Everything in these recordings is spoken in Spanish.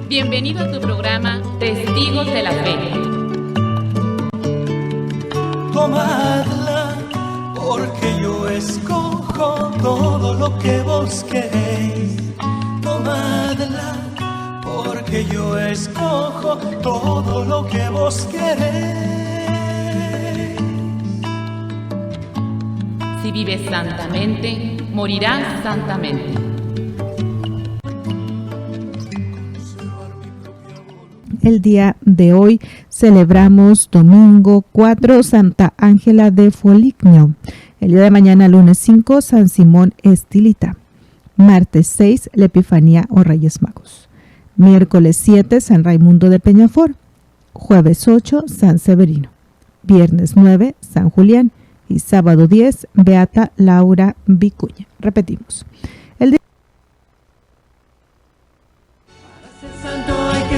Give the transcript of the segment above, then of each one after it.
Bienvenido a tu programa Testigos de la Fe. Tomadla, porque yo escojo todo lo que vos queréis. Tomadla, porque yo escojo todo lo que vos queréis. Si vives santamente, morirás santamente. El día de hoy celebramos domingo 4 Santa Ángela de Foligno. El día de mañana, lunes 5, San Simón Estilita. Martes 6, la Epifanía o Reyes Magos. Miércoles 7, San Raimundo de Peñafort. Jueves 8, San Severino. Viernes 9, San Julián. Y sábado 10, Beata Laura Vicuña. Repetimos.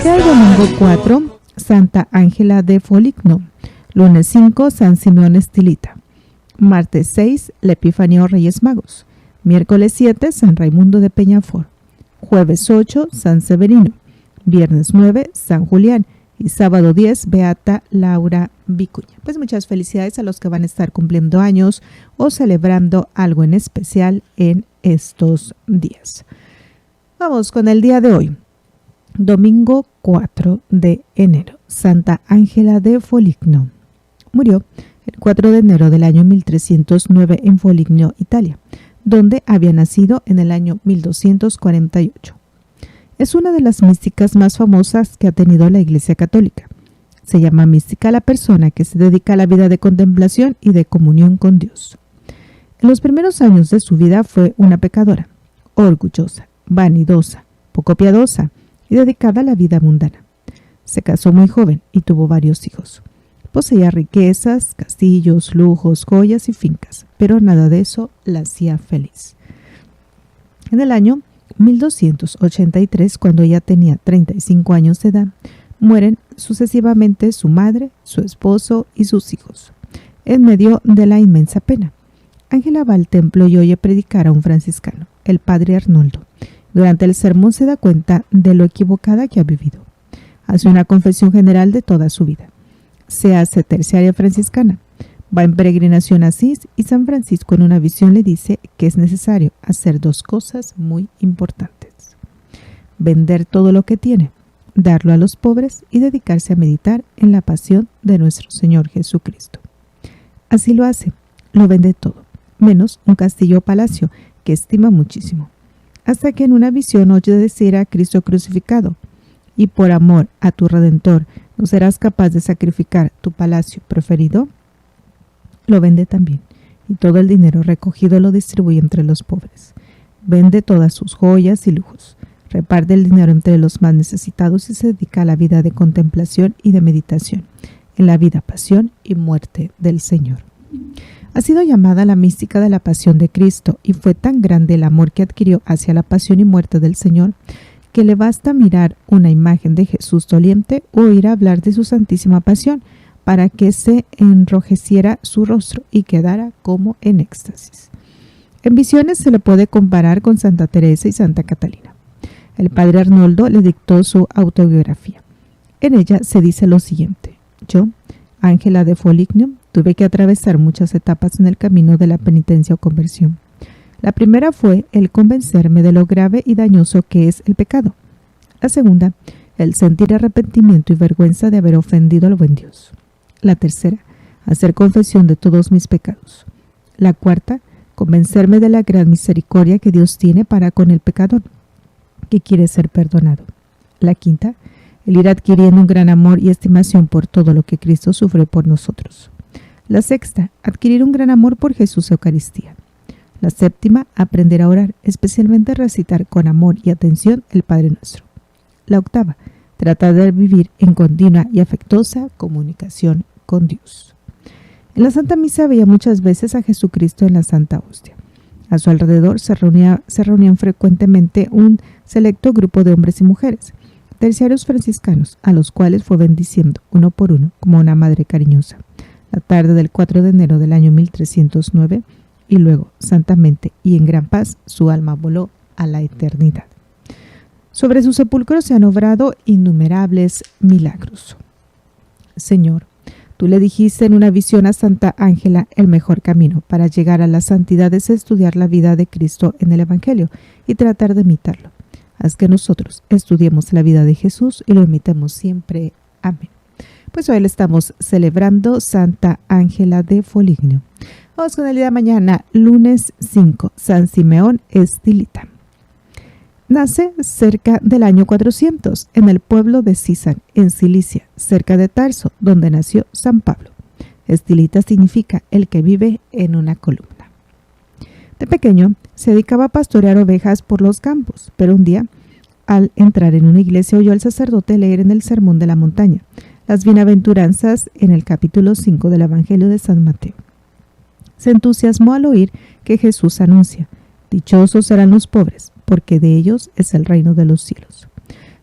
El domingo 4, Santa Ángela de Foligno. Lunes 5, San Simón Estilita. Martes 6, la Epifanía o Reyes Magos. Miércoles 7, San Raimundo de Peñafort. Jueves 8, San Severino. Viernes 9, San Julián. Y sábado 10, Beata Laura Vicuña. Pues muchas felicidades a los que van a estar cumpliendo años o celebrando algo en especial en estos días. Vamos con el día de hoy. Domingo 4 de enero. Santa Ángela de Foligno. Murió el 4 de enero del año 1309 en Foligno, Italia, donde había nacido en el año 1248. Es una de las místicas más famosas que ha tenido la Iglesia Católica. Se llama mística a la persona que se dedica a la vida de contemplación y de comunión con Dios. En los primeros años de su vida fue una pecadora, orgullosa, vanidosa, poco piadosa y dedicada a la vida mundana. Se casó muy joven y tuvo varios hijos. Poseía riquezas, castillos, lujos, joyas y fincas, pero nada de eso la hacía feliz. En el año 1283, cuando ella tenía 35 años de edad, mueren sucesivamente su madre, su esposo y sus hijos. En medio de la inmensa pena, Ángela va al templo y oye predicar a un franciscano, el padre Arnoldo. Durante el sermón se da cuenta de lo equivocada que ha vivido. Hace una confesión general de toda su vida. Se hace terciaria franciscana. Va en peregrinación a Asís y San Francisco en una visión le dice que es necesario hacer dos cosas muy importantes. Vender todo lo que tiene, darlo a los pobres y dedicarse a meditar en la pasión de nuestro Señor Jesucristo. Así lo hace, lo vende todo, menos un castillo o palacio que estima muchísimo. Hasta que en una visión oye decir a Cristo crucificado, y por amor a tu Redentor, ¿no serás capaz de sacrificar tu palacio preferido? Lo vende también, y todo el dinero recogido lo distribuye entre los pobres. Vende todas sus joyas y lujos, reparte el dinero entre los más necesitados y se dedica a la vida de contemplación y de meditación, en la vida, pasión y muerte del Señor. Ha sido llamada la mística de la pasión de Cristo y fue tan grande el amor que adquirió hacia la pasión y muerte del Señor que le basta mirar una imagen de Jesús doliente o oír hablar de su santísima pasión para que se enrojeciera su rostro y quedara como en éxtasis. En visiones se le puede comparar con Santa Teresa y Santa Catalina. El padre Arnoldo le dictó su autobiografía. En ella se dice lo siguiente: yo, Ángela de Foligno, tuve que atravesar muchas etapas en el camino de la penitencia o conversión. La primera fue el convencerme de lo grave y dañoso que es el pecado. La segunda, el sentir arrepentimiento y vergüenza de haber ofendido al buen Dios. La tercera, hacer confesión de todos mis pecados. La cuarta, convencerme de la gran misericordia que Dios tiene para con el pecador, que quiere ser perdonado. La quinta, el ir adquiriendo un gran amor y estimación por todo lo que Cristo sufre por nosotros. La sexta, adquirir un gran amor por Jesús Eucaristía. La séptima, aprender a orar, especialmente recitar con amor y atención el Padre Nuestro. La octava, tratar de vivir en continua y afectuosa comunicación con Dios. En la Santa Misa veía muchas veces a Jesucristo en la Santa Hostia. A su alrededor se reunían frecuentemente un selecto grupo de hombres y mujeres, terciarios franciscanos, a los cuales fue bendiciendo uno por uno como una madre cariñosa. La tarde del 4 de enero del año 1309, y luego, santamente y en gran paz, su alma voló a la eternidad. Sobre su sepulcro se han obrado innumerables milagros. Señor, tú le dijiste en una visión a Santa Ángela: el mejor camino para llegar a la santidad es estudiar la vida de Cristo en el Evangelio y tratar de imitarlo. Haz que nosotros estudiemos la vida de Jesús y lo imitemos siempre. Amén. Pues hoy le estamos celebrando Santa Ángela de Foligno. Vamos con el día de mañana, lunes 5, San Simeón Estilita. Nace cerca del año 400 en el pueblo de Sisan, en Cilicia, cerca de Tarso, donde nació San Pablo. Estilita significa el que vive en una columna. De pequeño se dedicaba a pastorear ovejas por los campos, pero un día, al entrar en una iglesia, oyó al sacerdote leer en el Sermón de la Montaña las bienaventuranzas en el capítulo 5 del Evangelio de San Mateo. Se entusiasmó al oír que Jesús anuncia: dichosos serán los pobres, porque de ellos es el reino de los cielos.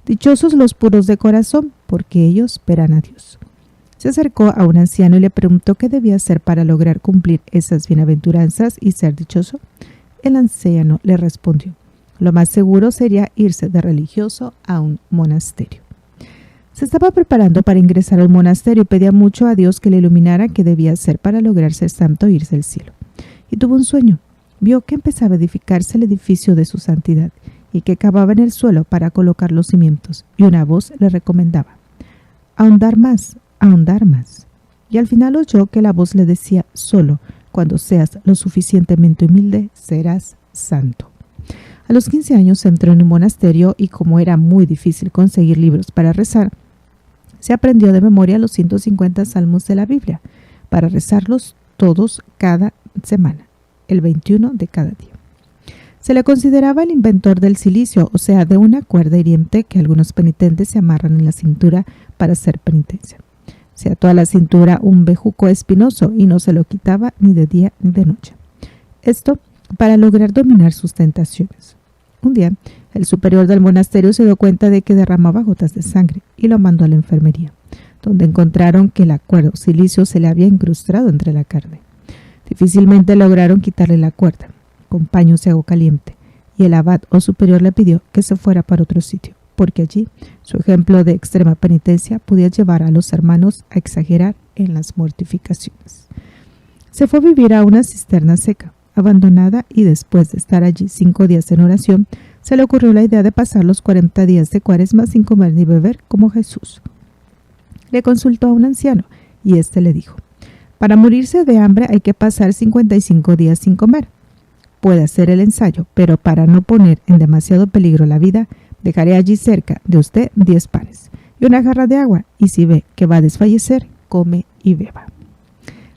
Dichosos los puros de corazón, porque ellos verán a Dios. Se acercó a un anciano y le preguntó qué debía hacer para lograr cumplir esas bienaventuranzas y ser dichoso. El anciano le respondió: lo más seguro sería irse de religioso a un monasterio. Se estaba preparando para ingresar al monasterio y pedía mucho a Dios que le iluminara qué debía hacer para lograr ser santo e irse al cielo. Y tuvo un sueño. Vio que empezaba a edificarse el edificio de su santidad y que cavaba en el suelo para colocar los cimientos, y una voz le recomendaba: ahondar más, ahondar más. Y al final oyó que la voz le decía: solo cuando seas lo suficientemente humilde serás santo. A los 15 años entró en un monasterio y, como era muy difícil conseguir libros para rezar, se aprendió de memoria los 150 salmos de la Biblia para rezarlos todos cada semana, el 21 de cada día. Se le consideraba el inventor del cilicio, o sea, de una cuerda hiriente que algunos penitentes se amarran en la cintura para hacer penitencia. Se ató a la cintura un bejuco espinoso y no se lo quitaba ni de día ni de noche. Esto para lograr dominar sus tentaciones. Un día, el superior del monasterio se dio cuenta de que derramaba gotas de sangre y lo mandó a la enfermería, donde encontraron que el cuerdo silicio se le había incrustado entre la carne. Difícilmente lograron quitarle la cuerda, con paños de agua caliente, y el abad o superior le pidió que se fuera para otro sitio, porque allí su ejemplo de extrema penitencia podía llevar a los hermanos a exagerar en las mortificaciones. Se fue a vivir a una cisterna seca, abandonada, y después de estar allí 5 días en oración, se le ocurrió la idea de pasar los 40 días de Cuaresma sin comer ni beber como Jesús. Le consultó a un anciano y éste le dijo: para morirse de hambre hay que pasar 55 días sin comer. Puede hacer el ensayo, pero para no poner en demasiado peligro la vida, dejaré allí cerca de usted 10 panes y una jarra de agua, y si ve que va a desfallecer, come y beba.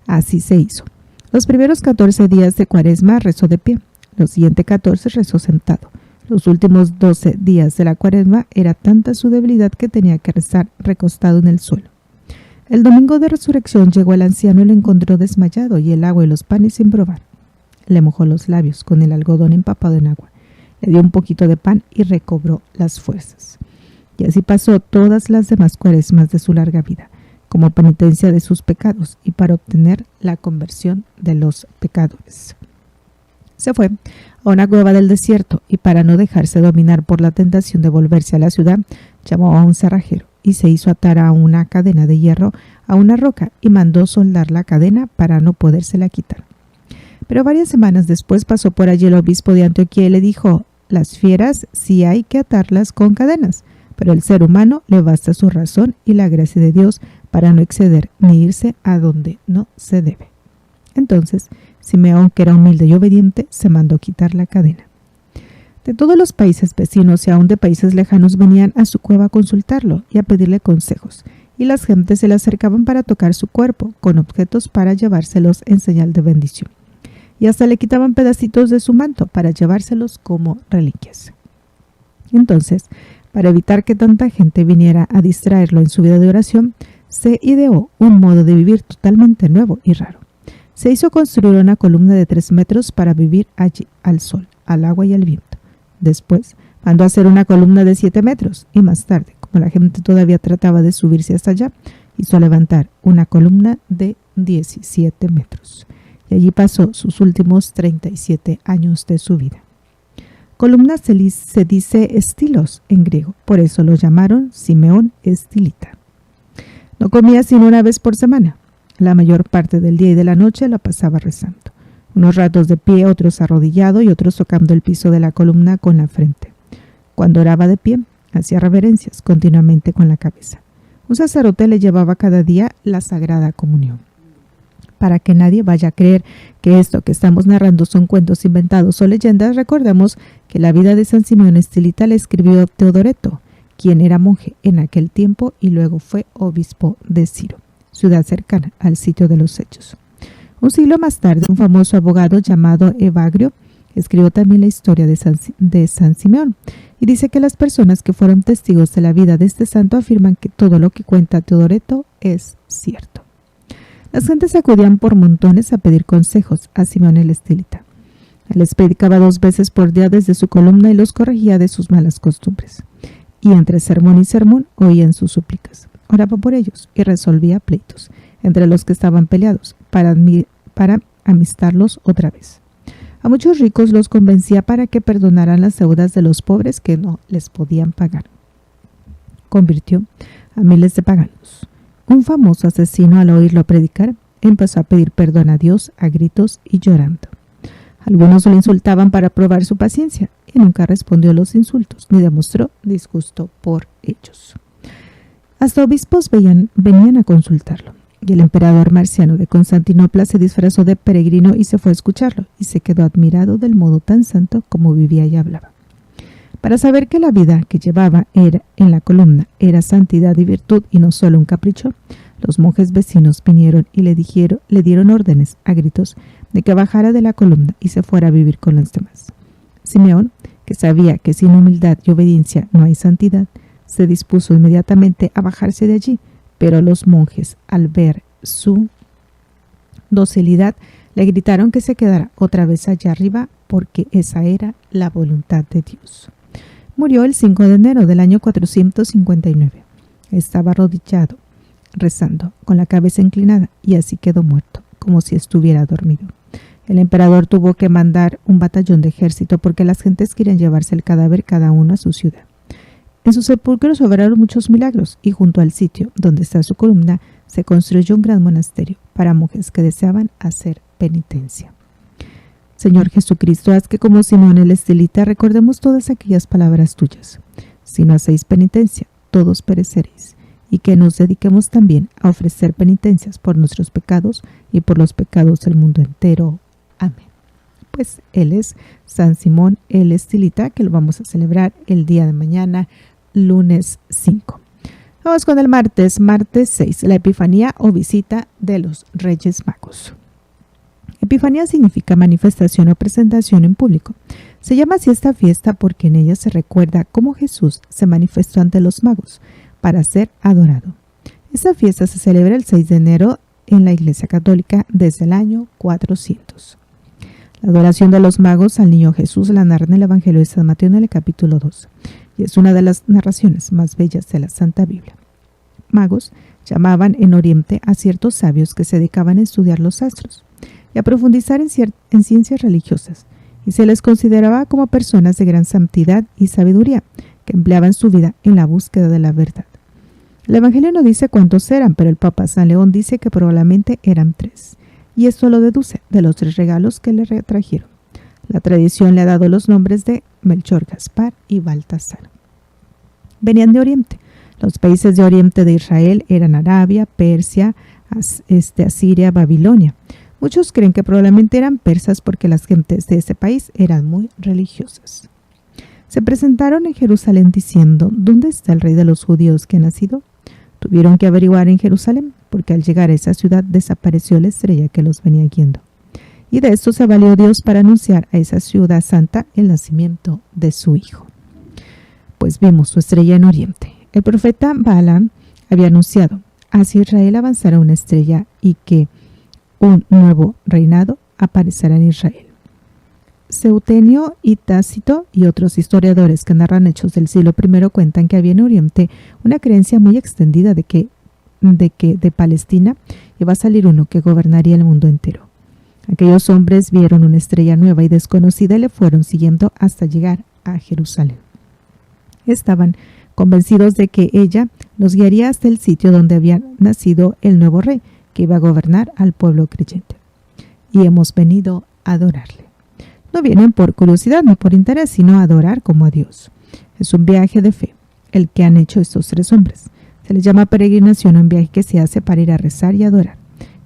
Así se hizo. Los primeros 14 días de Cuaresma rezó de pie, los siguientes 14 rezó sentado. Los últimos 12 días de la Cuaresma era tanta su debilidad que tenía que rezar recostado en el suelo. El domingo de resurrección llegó el anciano y lo encontró desmayado y el agua y los panes sin probar. Le mojó los labios con el algodón empapado en agua, le dio un poquito de pan y recobró las fuerzas. Y así pasó todas las demás Cuaresmas de su larga vida, como penitencia de sus pecados y para obtener la conversión de los pecadores. Se fue a una cueva del desierto y, para no dejarse dominar por la tentación de volverse a la ciudad, llamó a un cerrajero y se hizo atar a una cadena de hierro a una roca y mandó soldar la cadena para no podérsela quitar. Pero varias semanas después pasó por allí el obispo de Antioquía y le dijo: las fieras sí hay que atarlas con cadenas, pero el ser humano le basta su razón y la gracia de Dios para no exceder ni irse a donde no se debe. Entonces Simeón, que era humilde y obediente, se mandó quitar la cadena. De todos los países vecinos y aún de países lejanos venían a su cueva a consultarlo y a pedirle consejos, y las gentes se le acercaban para tocar su cuerpo con objetos para llevárselos en señal de bendición, y hasta le quitaban pedacitos de su manto para llevárselos como reliquias. Entonces, para evitar que tanta gente viniera a distraerlo en su vida de oración, se ideó un modo de vivir totalmente nuevo y raro. Se hizo construir una columna de 3 metros para vivir allí, al sol, al agua y al viento. Después mandó hacer una columna de 7 metros y más tarde, como la gente todavía trataba de subirse hasta allá, hizo levantar una columna de 17 metros. Y allí pasó sus últimos 37 años de su vida. Columna se dice estilos en griego, por eso lo llamaron Simeón estilita. No comía sino una vez por semana. La mayor parte del día y de la noche la pasaba rezando. Unos ratos de pie, otros arrodillado y otros tocando el piso de la columna con la frente. Cuando oraba de pie, hacía reverencias continuamente con la cabeza. Un sacerdote le llevaba cada día la Sagrada Comunión. Para que nadie vaya a creer que esto que estamos narrando son cuentos inventados o leyendas, recordemos que la vida de San Simeón estilita la escribió Teodoreto, quien era monje en aquel tiempo y luego fue obispo de Ciro, ciudad cercana al sitio de los hechos. Un siglo más tarde, un famoso abogado llamado Evagrio escribió también la historia de San Simeón y dice que las personas que fueron testigos de la vida de este santo afirman que todo lo que cuenta Teodoreto es cierto. Las gentes acudían por montones a pedir consejos a Simeón el estilita. Él les predicaba 2 veces por día desde su columna y los corregía de sus malas costumbres. Y entre sermón y sermón oían sus súplicas. Oraba por ellos y resolvía pleitos entre los que estaban peleados para amistarlos otra vez. A muchos ricos los convencía para que perdonaran las deudas de los pobres que no les podían pagar. Convirtió a miles de paganos. Un famoso asesino, al oírlo predicar, empezó a pedir perdón a Dios a gritos y llorando. Algunos lo insultaban para probar su paciencia y nunca respondió a los insultos ni demostró disgusto por ellos. Hasta obispos venían a consultarlo, y el emperador Marciano de Constantinopla se disfrazó de peregrino y se fue a escucharlo, y se quedó admirado del modo tan santo como vivía y hablaba. Para saber que la vida que llevaba en la columna era santidad y virtud y no solo un capricho, los monjes vecinos vinieron y le dieron órdenes a gritos de que bajara de la columna y se fuera a vivir con los demás. Simeón, que sabía que sin humildad y obediencia no hay santidad, se dispuso inmediatamente a bajarse de allí, pero los monjes, al ver su docilidad, le gritaron que se quedara otra vez allá arriba porque esa era la voluntad de Dios. Murió el 5 de enero del año 459. Estaba arrodillado, rezando, con la cabeza inclinada, y así quedó muerto, como si estuviera dormido. El emperador tuvo que mandar un batallón de ejército porque las gentes querían llevarse el cadáver cada uno a su ciudad. En su sepulcro se obraron muchos milagros y junto al sitio donde está su columna se construyó un gran monasterio para monjes que deseaban hacer penitencia. Señor Jesucristo, haz que como Simeón el estilita recordemos todas aquellas palabras tuyas. Si no hacéis penitencia, todos pereceréis, y que nos dediquemos también a ofrecer penitencias por nuestros pecados y por los pecados del mundo entero. Amén. Pues él es San Simón el estilita, que lo vamos a celebrar el día de mañana, lunes 5. Vamos con el martes 6, la Epifanía o visita de los Reyes Magos. Epifanía significa manifestación o presentación en público. Se llama así esta fiesta porque en ella se recuerda cómo Jesús se manifestó ante los magos para ser adorado. Esta fiesta se celebra el 6 de enero en la Iglesia Católica desde el año 400. La adoración de los magos al niño Jesús la narra en el Evangelio de San Mateo en el capítulo 2 y es una de las narraciones más bellas de la Santa Biblia. Magos llamaban en Oriente a ciertos sabios que se dedicaban a estudiar los astros y a profundizar en ciencias religiosas, y se les consideraba como personas de gran santidad y sabiduría que empleaban su vida en la búsqueda de la verdad. El Evangelio no dice cuántos eran, pero el Papa San León dice que probablemente eran 3, y esto lo deduce de los 3 regalos que le trajeron. La tradición le ha dado los nombres de Melchor, Gaspar y Baltasar. Venían de Oriente. Los países de Oriente de Israel eran Arabia, Persia, Asiria, Babilonia. Muchos creen que probablemente eran persas porque las gentes de ese país eran muy religiosas. Se presentaron en Jerusalén diciendo: ¿dónde está el rey de los judíos que ha nacido? Tuvieron que averiguar en Jerusalén porque al llegar a esa ciudad desapareció la estrella que los venía guiando. Y de esto se valió Dios para anunciar a esa ciudad santa el nacimiento de su hijo. Pues vimos su estrella en Oriente. El profeta Balaam había anunciado: hacia Israel avanzará una estrella y que un nuevo reinado aparecerá en Israel. Seutenio y Tácito y otros historiadores que narran hechos del siglo I cuentan que había en Oriente una creencia muy extendida de que de Palestina iba a salir uno que gobernaría el mundo entero. Aquellos hombres vieron una estrella nueva y desconocida y le fueron siguiendo hasta llegar a Jerusalén. Estaban convencidos de que ella los guiaría hasta el sitio donde había nacido el nuevo rey, que iba a gobernar al pueblo creyente. Y hemos venido a adorarle. No vienen por curiosidad ni por interés, sino a adorar como a Dios. Es un viaje de fe, el que han hecho estos tres hombres. Se les llama peregrinación a un viaje que se hace para ir a rezar y adorar.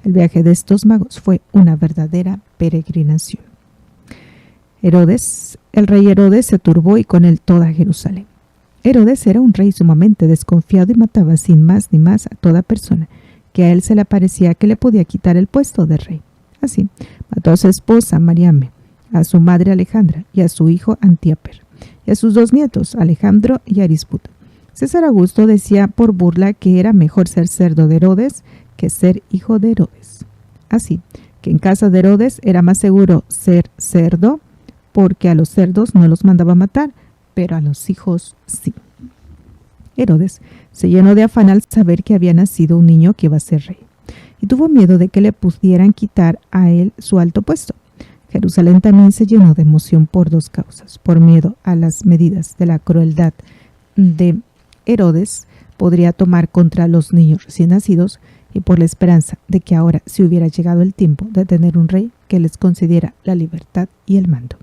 El viaje de estos magos fue una verdadera peregrinación. El rey Herodes se turbó y con él toda Jerusalén. Herodes era un rey sumamente desconfiado y mataba sin más ni más a toda persona que a él se le parecía que le podía quitar el puesto de rey. Así, mató a su esposa Mariame, a su madre Alejandra y a su hijo Antípater, y a sus dos nietos, Alejandro y Arisputo. César Augusto decía por burla que era mejor ser cerdo de Herodes que ser hijo de Herodes. Así que en casa de Herodes era más seguro ser cerdo, porque a los cerdos no los mandaba matar, pero a los hijos sí. Herodes se llenó de afán al saber que había nacido un niño que iba a ser rey, y tuvo miedo de que le pudieran quitar a él su alto puesto. Jerusalén también se llenó de emoción por dos causas: por miedo a las medidas de la crueldad de Herodes podría tomar contra los niños recién nacidos, y por la esperanza de que ahora sí hubiera llegado el tiempo de tener un rey que les concediera la libertad y el mando.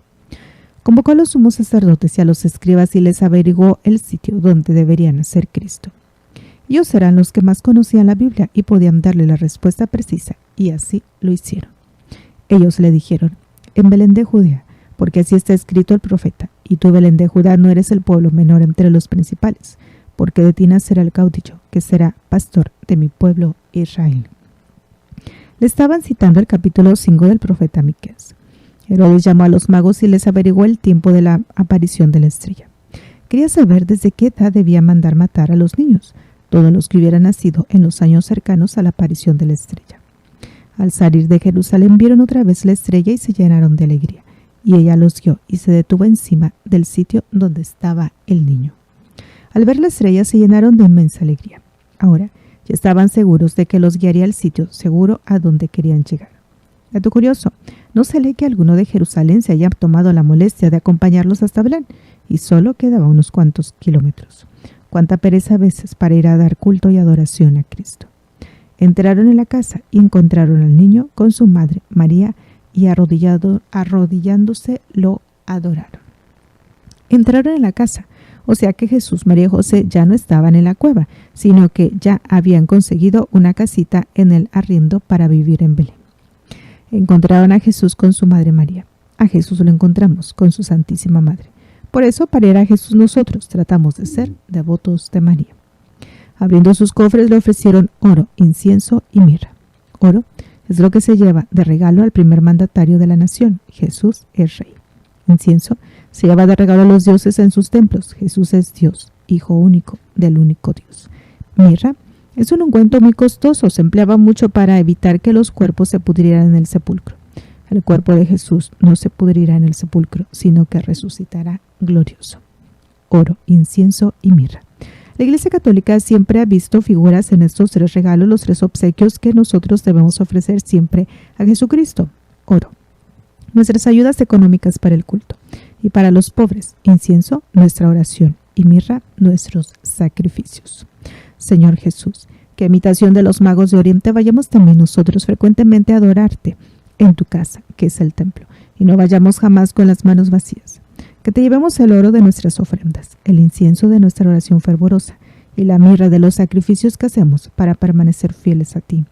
Convocó a los sumos sacerdotes y a los escribas y les averiguó el sitio donde debería nacer Cristo. Ellos eran los que más conocían la Biblia y podían darle la respuesta precisa, y así lo hicieron. Ellos le dijeron: en Belén de Judea, porque así está escrito el profeta, y tú, Belén de Judá, no eres el pueblo menor entre los principales, porque de ti nacerá el caudillo, que será pastor de mi pueblo Israel. Le estaban citando el capítulo 5 del profeta Miqueas. Herodes llamó a los magos y les averiguó el tiempo de la aparición de la estrella. Quería saber desde qué edad debía mandar matar a los niños, todos los que hubieran nacido en los años cercanos a la aparición de la estrella. Al salir de Jerusalén vieron otra vez la estrella y se llenaron de alegría, y ella los guió y se detuvo encima del sitio donde estaba el niño. Al ver la estrella se llenaron de inmensa alegría. Ahora ya estaban seguros de que los guiaría al sitio seguro a donde querían llegar. Dato curioso, no se lee que alguno de Jerusalén se haya tomado la molestia de acompañarlos hasta Belén, y solo quedaba unos cuantos kilómetros. Cuánta pereza a veces para ir a dar culto y adoración a Cristo. Entraron en la casa y encontraron al niño con su madre María, y arrodillándose lo adoraron. Entraron en la casa, o sea que Jesús, María y José ya no estaban en la cueva, sino que ya habían conseguido una casita en el arriendo para vivir en Belén. Encontraron a Jesús con su madre María. A Jesús lo encontramos con su Santísima Madre. Por eso, para ir a Jesús nosotros tratamos de ser devotos de María. Abriendo sus cofres le ofrecieron oro, incienso y mirra. Oro es lo que se lleva de regalo al primer mandatario de la nación. Jesús es rey. Incienso se lleva de regalo a los dioses en sus templos. Jesús es Dios, Hijo único del único Dios. Mirra es un ungüento muy costoso, se empleaba mucho para evitar que los cuerpos se pudrieran en el sepulcro. El cuerpo de Jesús no se pudrirá en el sepulcro, sino que resucitará glorioso. Oro, incienso y mirra. La Iglesia Católica siempre ha visto figuras en estos tres regalos, los tres obsequios que nosotros debemos ofrecer siempre a Jesucristo. Oro, nuestras ayudas económicas para el culto, y para los pobres, incienso, nuestra oración, y mirra, nuestros sacrificios. Señor Jesús, que a imitación de los magos de Oriente vayamos también nosotros frecuentemente a adorarte en tu casa, que es el templo, y no vayamos jamás con las manos vacías. Que te llevemos el oro de nuestras ofrendas, el incienso de nuestra oración fervorosa y la mirra de los sacrificios que hacemos para permanecer fieles a ti,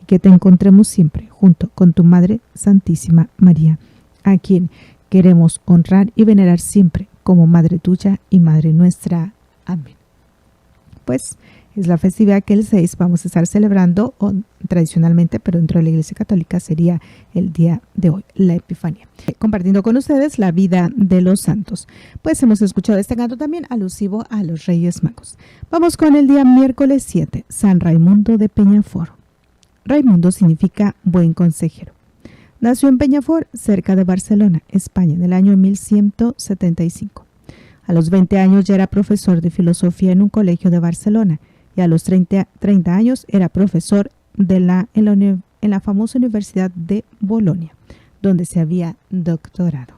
y que te encontremos siempre junto con tu Madre Santísima María, a quien queremos honrar y venerar siempre como Madre tuya y Madre nuestra. Amén. Pues es la festividad que el 6 vamos a estar celebrando tradicionalmente, pero dentro de la Iglesia Católica sería el día de hoy, la Epifanía. Compartiendo con ustedes la vida de los santos. Pues hemos escuchado este canto también alusivo a los Reyes Magos. Vamos con el día miércoles 7, San Raimundo de Peñafort. Raimundo significa buen consejero. Nació en Peñafort, cerca de Barcelona, España, en el año 1175. A los 20 años ya era profesor de filosofía en un colegio de Barcelona, y a los 30 años era profesor en la famosa Universidad de Bolonia, donde se había doctorado.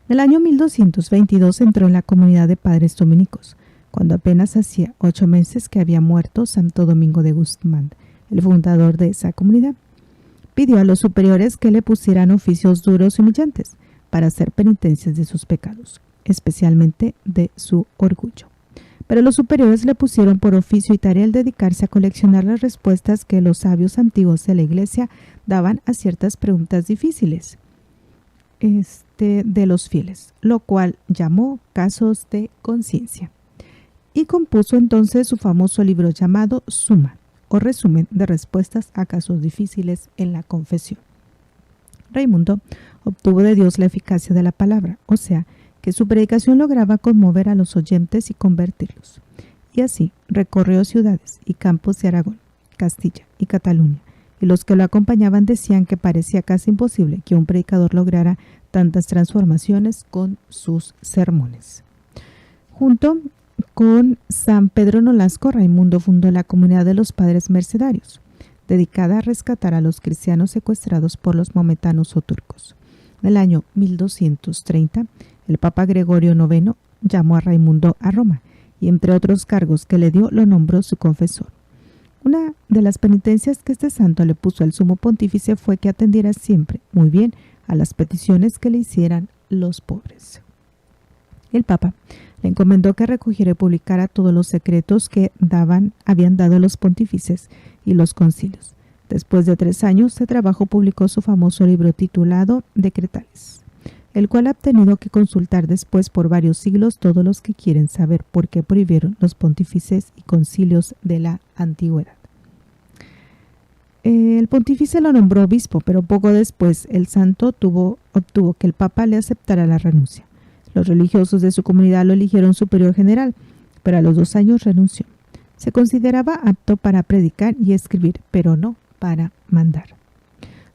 En el año 1222 entró en la comunidad de padres dominicos, cuando apenas hacía 8 meses que había muerto Santo Domingo de Guzmán, el fundador de esa comunidad. Pidió a los superiores que le pusieran oficios duros y humillantes para hacer penitencias de sus pecados, especialmente de su orgullo. Pero los superiores le pusieron por oficio y tarea el dedicarse a coleccionar las respuestas que los sabios antiguos de la Iglesia daban a ciertas preguntas difíciles de los fieles, lo cual llamó casos de conciencia. Y compuso entonces su famoso libro llamado Suma, o resumen de respuestas a casos difíciles en la confesión. Raimundo obtuvo de Dios la eficacia de la palabra, o sea, que su predicación lograba conmover a los oyentes y convertirlos. Y así recorrió ciudades y campos de Aragón, Castilla y Cataluña, y los que lo acompañaban decían que parecía casi imposible que un predicador lograra tantas transformaciones con sus sermones. Junto con San Pedro Nolasco, Raimundo fundó la Comunidad de los Padres Mercedarios, dedicada a rescatar a los cristianos secuestrados por los maometanos o turcos. En el año 1230, el Papa Gregorio IX llamó a Raimundo a Roma y, entre otros cargos que le dio, lo nombró su confesor. Una de las penitencias que este santo le puso al sumo pontífice fue que atendiera siempre muy bien a las peticiones que le hicieran los pobres. El Papa le encomendó que recogiera y publicara todos los secretos que habían dado los pontífices y los concilios. Después de 3 años de trabajo publicó su famoso libro titulado Decretales, el cual ha tenido que consultar después por varios siglos todos los que quieren saber por qué prohibieron los pontífices y concilios de la antigüedad. El pontífice lo nombró obispo, pero poco después el santo obtuvo que el Papa le aceptara la renuncia. Los religiosos de su comunidad lo eligieron superior general, pero a los 2 años renunció. Se consideraba apto para predicar y escribir, pero no para mandar.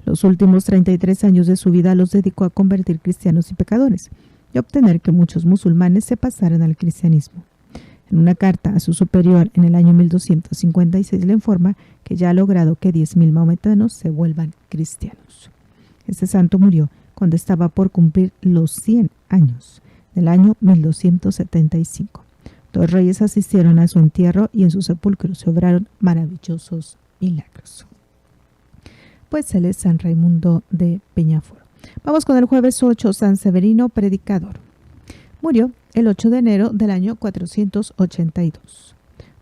Los últimos 33 años de su vida los dedicó a convertir cristianos y pecadores y a obtener que muchos musulmanes se pasaran al cristianismo. En una carta a su superior en el año 1256 le informa que ya ha logrado que 10.000 maometanos se vuelvan cristianos. Este santo murió cuando estaba por cumplir los 100 años, en el año 1275. 2 reyes asistieron a su entierro y en su sepulcro se obraron maravillosos milagros. Pues él es San Raimundo de Peñafort. Vamos con el jueves 8, San Severino Predicador. Murió el 8 de enero del año 482,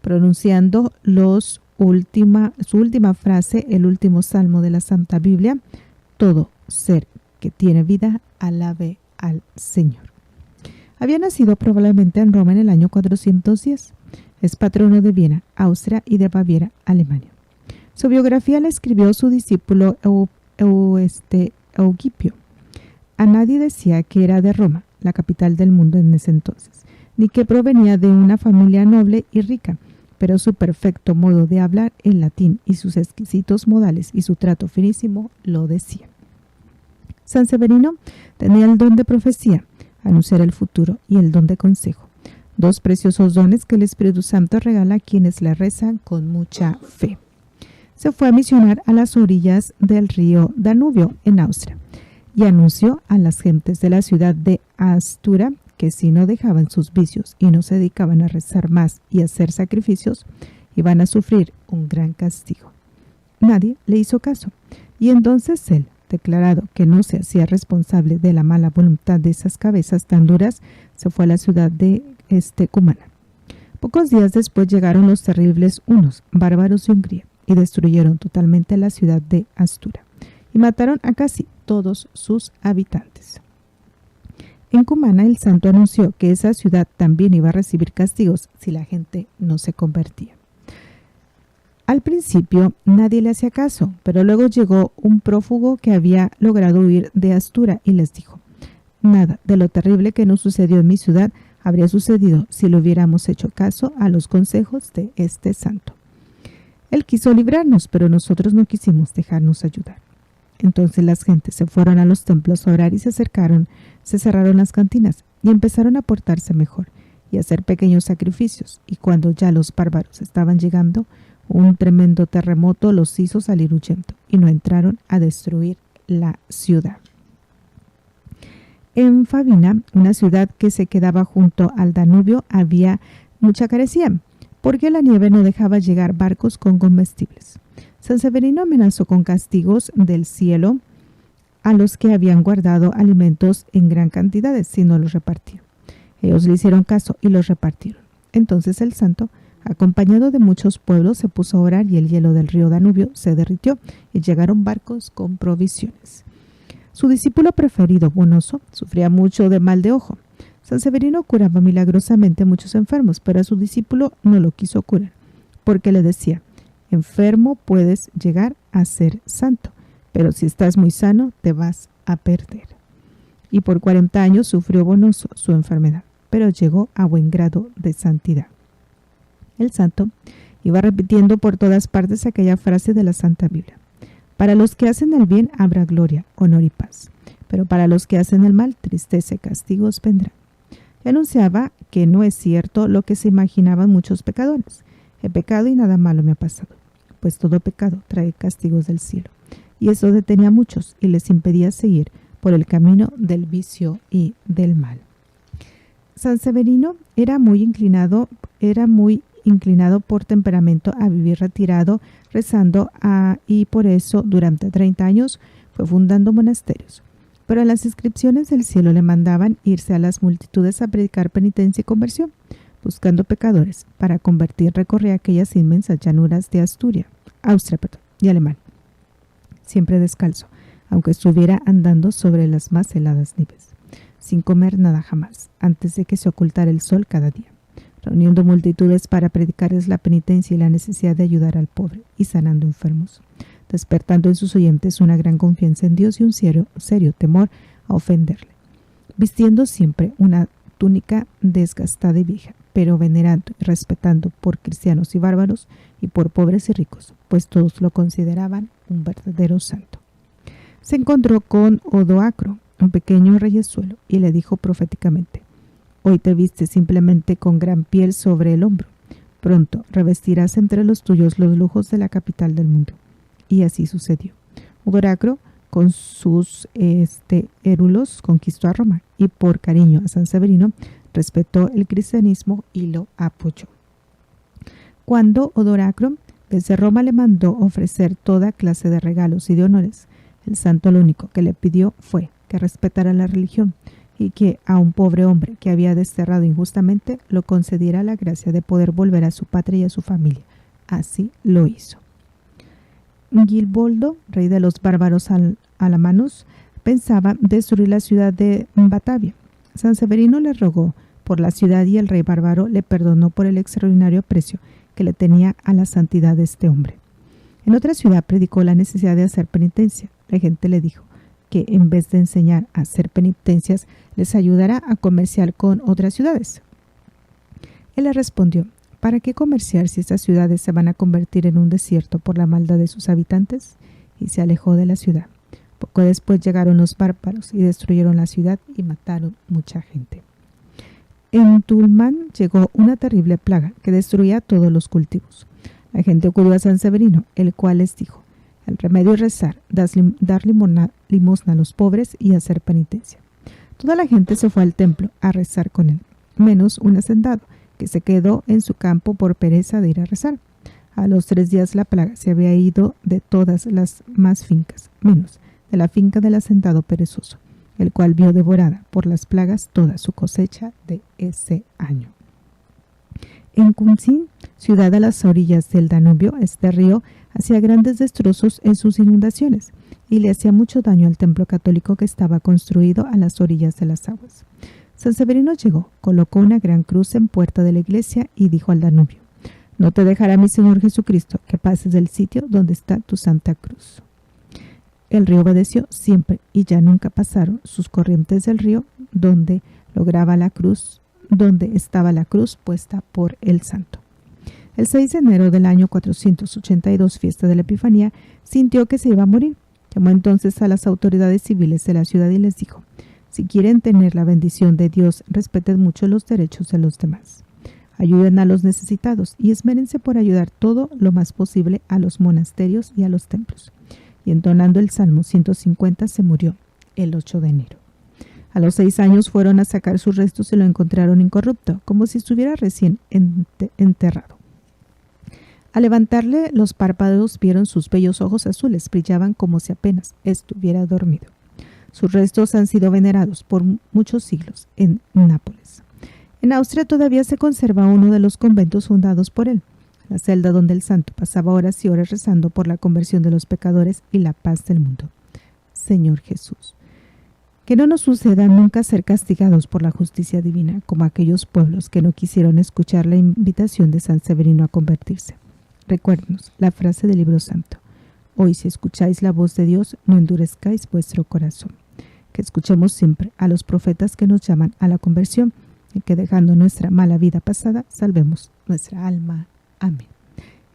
pronunciando su última frase, el último salmo de la Santa Biblia: todo ser que tiene vida, alabe al Señor. Había nacido probablemente en Roma en el año 410. Es patrono de Viena, Austria y de Baviera, Alemania. Su biografía la escribió su discípulo Eugipio. A nadie decía que era de Roma, la capital del mundo en ese entonces, ni que provenía de una familia noble y rica, pero su perfecto modo de hablar en latín y sus exquisitos modales y su trato finísimo lo decían. San Severino tenía el don de profecía, anunciar el futuro, y el don de consejo, 2 preciosos dones que el Espíritu Santo regala a quienes le rezan con mucha fe. Se fue a misionar a las orillas del río Danubio, en Austria, y anunció a las gentes de la ciudad de Astura que si no dejaban sus vicios y no se dedicaban a rezar más y a hacer sacrificios, iban a sufrir un gran castigo. Nadie le hizo caso, y entonces él, declarado que no se hacía responsable de la mala voluntad de esas cabezas tan duras, se fue a la ciudad de Cumana. Pocos días después llegaron los terribles hunos, bárbaros de Hungría, y destruyeron totalmente la ciudad de Astura, y mataron a casi todos sus habitantes. En Cumana el santo anunció que esa ciudad también iba a recibir castigos si la gente no se convertía. Al principio nadie le hacía caso, pero luego llegó un prófugo que había logrado huir de Astura y les dijo: nada de lo terrible que nos sucedió en mi ciudad habría sucedido si le hubiéramos hecho caso a los consejos de este santo. Él quiso librarnos, pero nosotros no quisimos dejarnos ayudar. Entonces las gentes se fueron a los templos a orar y se cerraron las cantinas y empezaron a portarse mejor y a hacer pequeños sacrificios. Y cuando ya los bárbaros estaban llegando, un tremendo terremoto los hizo salir huyendo y no entraron a destruir la ciudad. En Fabina, una ciudad que se quedaba junto al Danubio, había mucha carecía, porque la nieve no dejaba llegar barcos con comestibles. San Severino amenazó con castigos del cielo a los que habían guardado alimentos en gran cantidad si no los repartían. Ellos le hicieron caso y los repartieron. Entonces el santo, acompañado de muchos pueblos, se puso a orar y el hielo del río Danubio se derritió y llegaron barcos con provisiones. Su discípulo preferido, Bonoso, sufría mucho de mal de ojo. San Severino curaba milagrosamente a muchos enfermos, pero a su discípulo no lo quiso curar, porque le decía: enfermo puedes llegar a ser santo, pero si estás muy sano te vas a perder. Y por 40 años sufrió Bonoso su enfermedad, pero llegó a buen grado de santidad. El santo iba repitiendo por todas partes aquella frase de la Santa Biblia: para los que hacen el bien habrá gloria, honor y paz, pero para los que hacen el mal, tristeza y castigos vendrán. Y anunciaba que no es cierto lo que se imaginaban muchos pecadores: he pecado y nada malo me ha pasado, pues todo pecado trae castigos del cielo. Y eso detenía a muchos y les impedía seguir por el camino del vicio y del mal. San Severino era muy inclinado por temperamento a vivir retirado, rezando, y por eso durante 30 años fue fundando monasterios. Pero en las inscripciones del cielo le mandaban irse a las multitudes a predicar penitencia y conversión, buscando pecadores para convertir. Recorría aquellas inmensas llanuras de Austria y Alemania, siempre descalzo, aunque estuviera andando sobre las más heladas nieves, sin comer nada jamás, antes de que se ocultara el sol cada día, reuniendo multitudes para predicarles la penitencia y la necesidad de ayudar al pobre y sanando enfermos, despertando en sus oyentes una gran confianza en Dios y un serio temor a ofenderle, vistiendo siempre una túnica desgastada y vieja, pero venerando y respetando por cristianos y bárbaros y por pobres y ricos, pues todos lo consideraban un verdadero santo. Se encontró con Odoacro, un pequeño reyezuelo, y le dijo proféticamente: hoy te vistes simplemente con gran piel sobre el hombro, pronto revestirás entre los tuyos los lujos de la capital del mundo. Y así sucedió. Odoacro, con sus érulos, conquistó a Roma, y por cariño a San Severino respetó el cristianismo y lo apoyó. Cuando Odoacro desde Roma le mandó ofrecer toda clase de regalos y de honores, el santo lo único que le pidió fue que respetara la religión y que a un pobre hombre que había desterrado injustamente lo concediera la gracia de poder volver a su patria y a su familia. Así lo hizo. Gilboldo, rey de los bárbaros alamanos, pensaba destruir la ciudad de Batavia. San Severino le rogó por la ciudad y el rey bárbaro le perdonó por el extraordinario aprecio que le tenía a la santidad de este hombre. En otra ciudad predicó la necesidad de hacer penitencia. La gente le dijo que en vez de enseñar a hacer penitencias, les ayudara a comerciar con otras ciudades. Él le respondió: ¿para qué comerciar si estas ciudades se van a convertir en un desierto por la maldad de sus habitantes? Y se alejó de la ciudad. Poco después llegaron los bárbaros y destruyeron la ciudad y mataron mucha gente. En Tulman llegó una terrible plaga que destruía todos los cultivos. La gente acudió a San Severino, el cual les dijo: el remedio es rezar, dar limosna a los pobres y hacer penitencia. Toda la gente se fue al templo a rezar con él, menos un hacendado, que se quedó en su campo por pereza de ir a rezar. A los 3 días la plaga se había ido de todas las más fincas, menos de la finca del hacendado perezoso, el cual vio devorada por las plagas toda su cosecha de ese año. En Kunzin, ciudad a las orillas del Danubio, este río hacía grandes destrozos en sus inundaciones y le hacía mucho daño al templo católico que estaba construido a las orillas de las aguas. San Severino llegó, colocó una gran cruz en puerta de la iglesia y dijo al Danubio: no te dejará mi Señor Jesucristo que pases del sitio donde está tu santa cruz. El río obedeció siempre y ya nunca pasaron sus corrientes del río donde estaba la cruz puesta por el santo. El 6 de enero del año 482, fiesta de la Epifanía, sintió que se iba a morir. Llamó entonces a las autoridades civiles de la ciudad y les dijo: si quieren tener la bendición de Dios, respeten mucho los derechos de los demás. Ayuden a los necesitados y esmérense por ayudar todo lo más posible a los monasterios y a los templos. Y entonando el Salmo 150 se murió el 8 de enero. A los 6 años fueron a sacar sus restos y lo encontraron incorrupto, como si estuviera recién enterrado. Al levantarle los párpados vieron sus bellos ojos azules, brillaban como si apenas estuviera dormido. Sus restos han sido venerados por muchos siglos en Nápoles. En Austria todavía se conserva uno de los conventos fundados por él, la celda donde el santo pasaba horas y horas rezando por la conversión de los pecadores y la paz del mundo. Señor Jesús, que no nos suceda nunca ser castigados por la justicia divina, como aquellos pueblos que no quisieron escuchar la invitación de San Severino a convertirse. Recuérdenos la frase del libro santo: hoy, si escucháis la voz de Dios, no endurezcáis vuestro corazón. Que escuchemos siempre a los profetas que nos llaman a la conversión y que, dejando nuestra mala vida pasada, salvemos nuestra alma. Amén.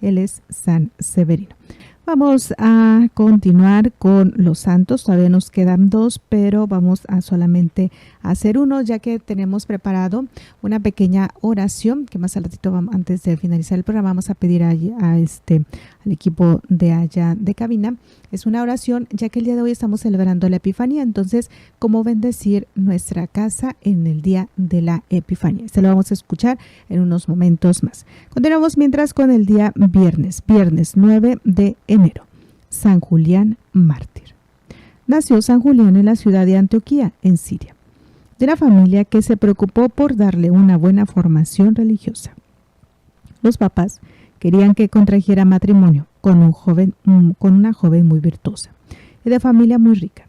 Él es San Severino. Vamos a continuar con los santos. Todavía nos quedan 2, pero vamos a solamente hacer uno, ya que tenemos preparado una pequeña oración que más al ratito, antes de finalizar el programa, vamos a pedir al equipo de allá de cabina. Es una oración, ya que el día de hoy estamos celebrando la Epifanía. Entonces, cómo bendecir nuestra casa en el día de la Epifanía. Este lo vamos a escuchar en unos momentos más. Continuamos mientras con el día viernes 9 de enero. San Julián mártir. Nació San Julián en la ciudad de Antioquía, en Siria, de una familia que se preocupó por darle una buena formación religiosa. Los papás querían que contrajera matrimonio con una joven muy virtuosa y de familia muy rica.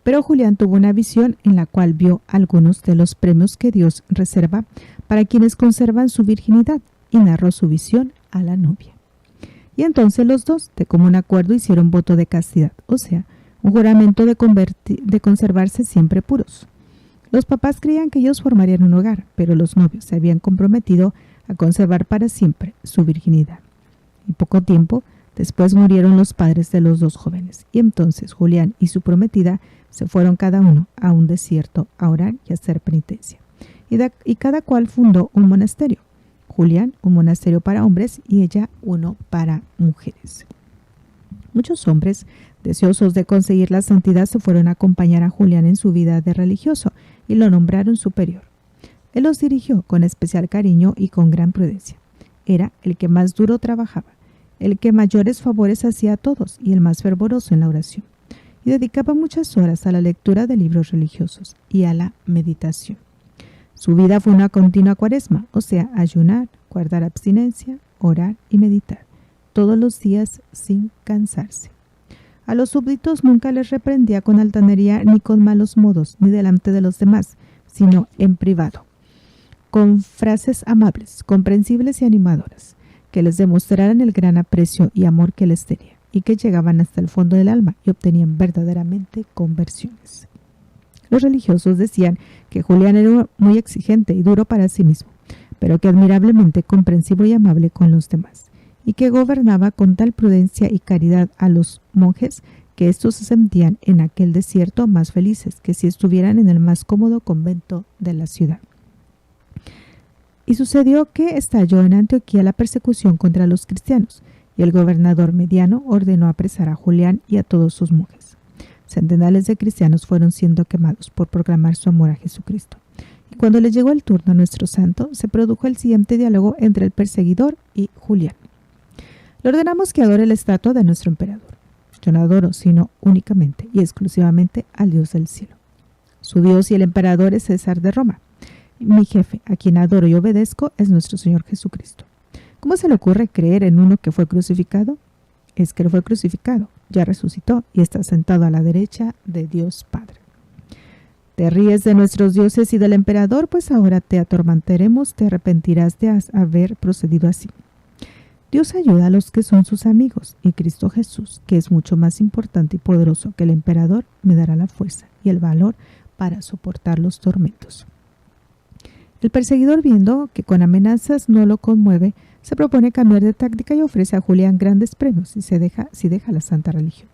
Pero Julián tuvo una visión en la cual vio algunos de los premios que Dios reserva para quienes conservan su virginidad y narró su visión a la novia. Y entonces los dos, de común acuerdo, hicieron voto de castidad, o sea, un juramento de conservarse siempre puros. Los papás creían que ellos formarían un hogar, pero los novios se habían comprometido a conservar para siempre su virginidad. Y poco tiempo después murieron los padres de los dos jóvenes, y entonces Julián y su prometida se fueron cada uno a un desierto a orar y a hacer penitencia. Y cada cual fundó un monasterio. Julián un monasterio para hombres y ella uno para mujeres. Muchos hombres, deseosos de conseguir la santidad, se fueron a acompañar a Julián en su vida de religioso y lo nombraron superior. Él los dirigió con especial cariño y con gran prudencia. Era el que más duro trabajaba, el que mayores favores hacía a todos y el más fervoroso en la oración, y dedicaba muchas horas a la lectura de libros religiosos y a la meditación. Su vida fue una continua cuaresma, o sea, ayunar, guardar abstinencia, orar y meditar, todos los días sin cansarse. A los súbditos nunca les reprendía con altanería ni con malos modos, ni delante de los demás, sino en privado, con frases amables, comprensibles y animadoras, que les demostraran el gran aprecio y amor que les tenía, y que llegaban hasta el fondo del alma y obtenían verdaderamente conversiones. Los religiosos decían que Julián era muy exigente y duro para sí mismo, pero que admirablemente comprensivo y amable con los demás, y que gobernaba con tal prudencia y caridad a los monjes que éstos se sentían en aquel desierto más felices que si estuvieran en el más cómodo convento de la ciudad. Y sucedió que estalló en Antioquía la persecución contra los cristianos, y el gobernador Mediano ordenó apresar a Julián y a todos sus monjes. Centenares de cristianos fueron siendo quemados por proclamar su amor a Jesucristo. Y cuando le llegó el turno a nuestro santo, se produjo el siguiente diálogo entre el perseguidor y Julián. Le ordenamos que adore la estatua de nuestro emperador. Yo no adoro, sino únicamente y exclusivamente al Dios del cielo. Su Dios y el emperador es César de Roma. Mi jefe, a quien adoro y obedezco, es nuestro Señor Jesucristo. ¿Cómo se le ocurre creer en uno que fue crucificado? Es que él fue crucificado, ya resucitó y está sentado a la derecha de Dios Padre. Te ríes de nuestros dioses y del emperador, pues ahora te atormentaremos, te arrepentirás de haber procedido así. Dios ayuda a los que son sus amigos, y Cristo Jesús, que es mucho más importante y poderoso que el emperador, me dará la fuerza y el valor para soportar los tormentos. El perseguidor, viendo que con amenazas no lo conmueve, se propone cambiar de táctica y ofrece a Julián grandes premios si deja la santa religión.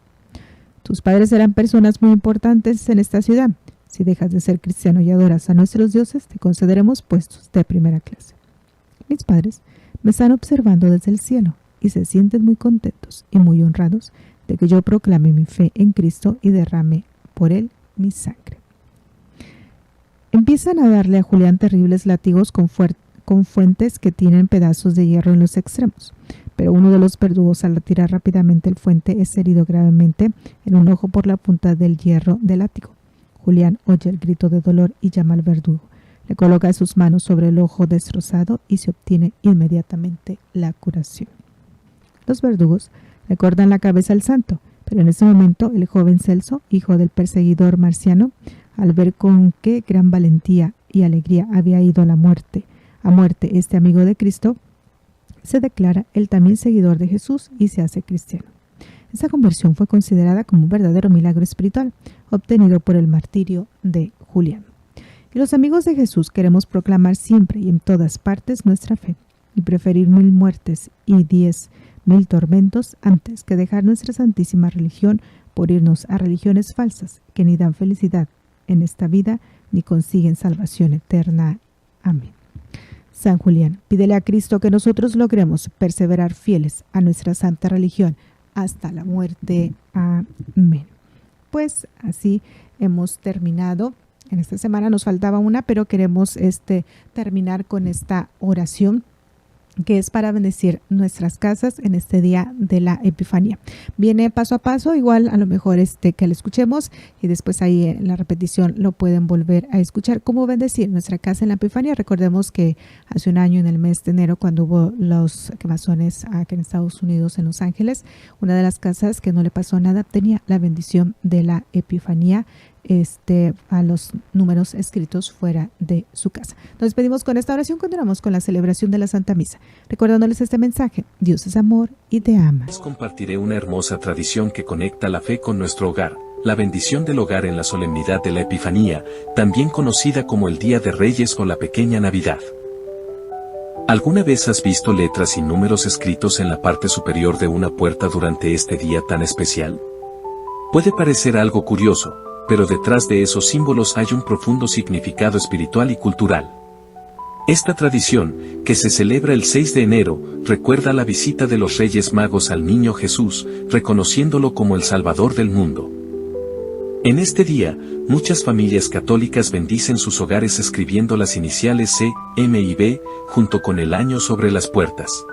Tus padres eran personas muy importantes en esta ciudad. Si dejas de ser cristiano y adoras a nuestros dioses, te concederemos puestos de primera clase. Mis padres me están observando desde el cielo y se sienten muy contentos y muy honrados de que yo proclame mi fe en Cristo y derrame por él mi sangre. Empiezan a darle a Julián terribles látigos con fuentes que tienen pedazos de hierro en los extremos, pero uno de los verdugos, al tirar rápidamente el fuente, es herido gravemente en un ojo por la punta del hierro del látigo. Julián oye el grito de dolor y llama al verdugo. Le coloca sus manos sobre el ojo destrozado y se obtiene inmediatamente la curación. Los verdugos le cortan la cabeza al santo, pero en ese momento el joven Celso, hijo del perseguidor Marciano, al ver con qué gran valentía y alegría había ido a muerte este amigo de Cristo, se declara él también seguidor de Jesús y se hace cristiano. Esta conversión fue considerada como un verdadero milagro espiritual, obtenido por el martirio de Julián. Y los amigos de Jesús queremos proclamar siempre y en todas partes nuestra fe, y preferir 1000 muertes y 10.000 tormentos antes que dejar nuestra santísima religión por irnos a religiones falsas que ni dan felicidad en esta vida ni consiguen salvación eterna. Amén. San Julián, pídele a Cristo que nosotros logremos perseverar fieles a nuestra santa religión hasta la muerte. Amén. Pues así hemos terminado. En esta semana nos faltaba una, pero queremos terminar con esta oración que es para bendecir nuestras casas en este día de la Epifanía. Viene paso a paso, igual a lo mejor que lo escuchemos y después ahí en la repetición lo pueden volver a escuchar. ¿Cómo bendecir nuestra casa en la Epifanía? Recordemos que hace un año, en el mes de enero, cuando hubo los quemazones aquí en Estados Unidos, en Los Ángeles, una de las casas que no le pasó nada tenía la bendición de la Epifanía a los números escritos fuera de su casa. Nos despedimos con esta oración, continuamos con la celebración de la Santa Misa, recordándoles este mensaje: Dios es amor y te ama. Les compartiré una hermosa tradición que conecta la fe con nuestro hogar, la bendición del hogar en la solemnidad de la Epifanía, también conocida como el Día de Reyes o la Pequeña Navidad. ¿Alguna vez has visto letras y números escritos en la parte superior de una puerta durante este día tan especial? Puede parecer algo curioso, pero detrás de esos símbolos hay un profundo significado espiritual y cultural. Esta tradición, que se celebra el 6 de enero, recuerda la visita de los Reyes Magos al Niño Jesús, reconociéndolo como el Salvador del mundo. En este día, muchas familias católicas bendicen sus hogares escribiendo las iniciales C, M y B, junto con el año sobre las puertas.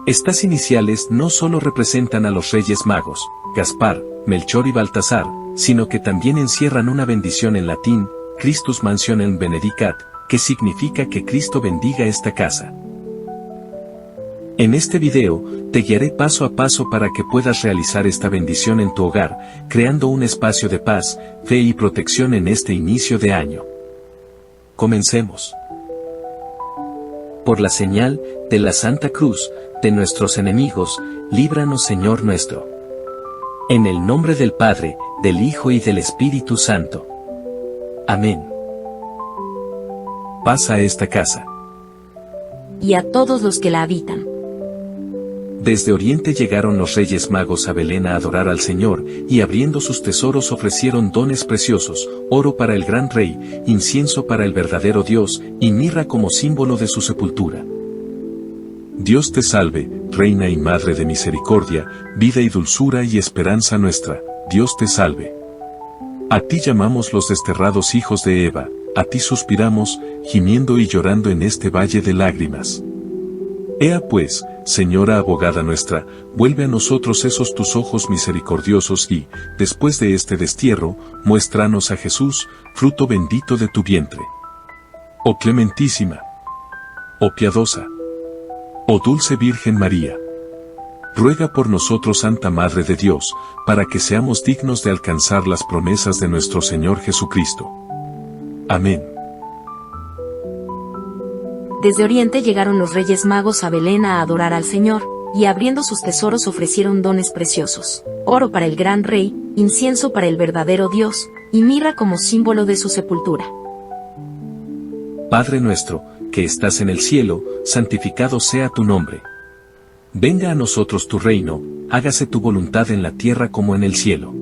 Estas iniciales no solo representan a los Reyes Magos, Gaspar, Melchor y Baltasar, sino que también encierran una bendición en latín, Christus mansionem benedicat, que significa que Cristo bendiga esta casa. En este video, te guiaré paso a paso para que puedas realizar esta bendición en tu hogar, creando un espacio de paz, fe y protección en este inicio de año. Comencemos. Por la señal de la Santa Cruz de nuestros enemigos, líbranos, Señor nuestro. En el nombre del Padre, del Hijo y del Espíritu Santo. Amén. Paz a esta casa. Y a todos los que la habitan. Desde Oriente llegaron los Reyes Magos a Belén a adorar al Señor, y abriendo sus tesoros ofrecieron dones preciosos, oro para el gran Rey, incienso para el verdadero Dios, y mirra como símbolo de su sepultura. Dios te salve, Reina y Madre de misericordia, vida y dulzura y esperanza nuestra, Dios te salve. A ti llamamos los desterrados hijos de Eva, a ti suspiramos, gimiendo y llorando en este valle de lágrimas. Ea pues, Señora abogada nuestra, vuelve a nosotros esos tus ojos misericordiosos y, después de este destierro, muéstranos a Jesús, fruto bendito de tu vientre. Oh clementísima, oh piadosa, oh dulce Virgen María, ruega por nosotros, Santa Madre de Dios, para que seamos dignos de alcanzar las promesas de nuestro Señor Jesucristo. Amén. Desde Oriente llegaron los Reyes Magos a Belén a adorar al Señor, y abriendo sus tesoros ofrecieron dones preciosos, oro para el gran Rey, incienso para el verdadero Dios, y mirra como símbolo de su sepultura. Padre nuestro, que estás en el cielo, santificado sea tu nombre. Venga a nosotros tu reino, hágase tu voluntad en la tierra como en el cielo.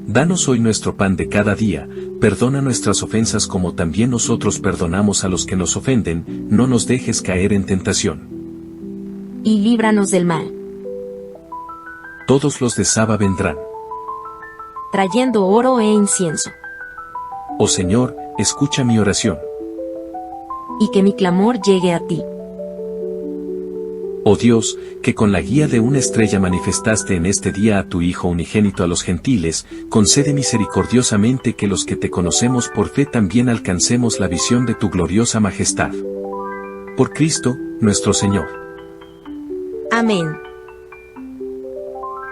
Danos hoy nuestro pan de cada día, perdona nuestras ofensas como también nosotros perdonamos a los que nos ofenden, no nos dejes caer en tentación. Y líbranos del mal. Todos los de Saba vendrán. Trayendo oro e incienso. Oh Señor, escucha mi oración. Y que mi clamor llegue a ti. Oh Dios, que con la guía de una estrella manifestaste en este día a tu Hijo unigénito a los gentiles, concede misericordiosamente que los que te conocemos por fe también alcancemos la visión de tu gloriosa majestad. Por Cristo, nuestro Señor. Amén.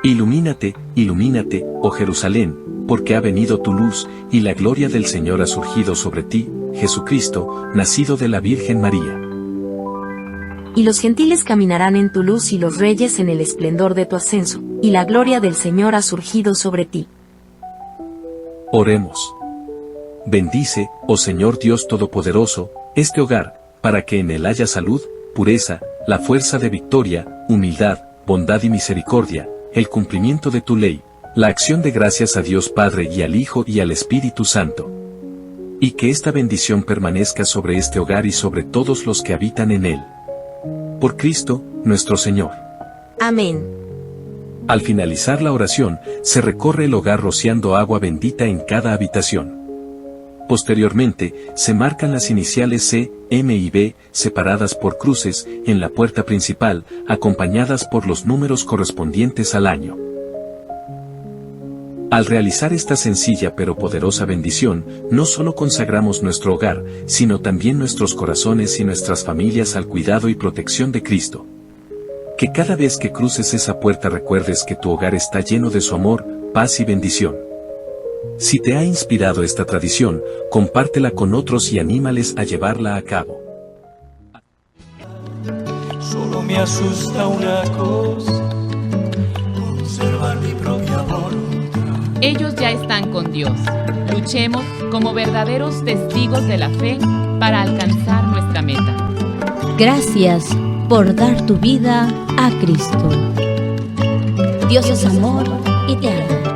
Ilumínate, ilumínate, oh Jerusalén, porque ha venido tu luz, y la gloria del Señor ha surgido sobre ti, Jesucristo, nacido de la Virgen María. Y los gentiles caminarán en tu luz y los reyes en el esplendor de tu ascenso, y la gloria del Señor ha surgido sobre ti. Oremos. Bendice, oh Señor Dios Todopoderoso, este hogar, para que en él haya salud, pureza, la fuerza de victoria, humildad, bondad y misericordia, el cumplimiento de tu ley, la acción de gracias a Dios Padre y al Hijo y al Espíritu Santo. Y que esta bendición permanezca sobre este hogar y sobre todos los que habitan en él. Por Cristo, nuestro Señor. Amén. Al finalizar la oración, se recorre el hogar rociando agua bendita en cada habitación. Posteriormente, se marcan las iniciales C, M y B, separadas por cruces, en la puerta principal, acompañadas por los números correspondientes al año. Al realizar esta sencilla pero poderosa bendición, no solo consagramos nuestro hogar, sino también nuestros corazones y nuestras familias al cuidado y protección de Cristo. Que cada vez que cruces esa puerta recuerdes que tu hogar está lleno de su amor, paz y bendición. Si te ha inspirado esta tradición, compártela con otros y anímales a llevarla a cabo. Solo me asusta una cosa, conservar mi propia voluntad. Ellos ya están con Dios. Luchemos como verdaderos testigos de la fe para alcanzar nuestra meta. Gracias por dar tu vida a Cristo. Dios es amor y te ama.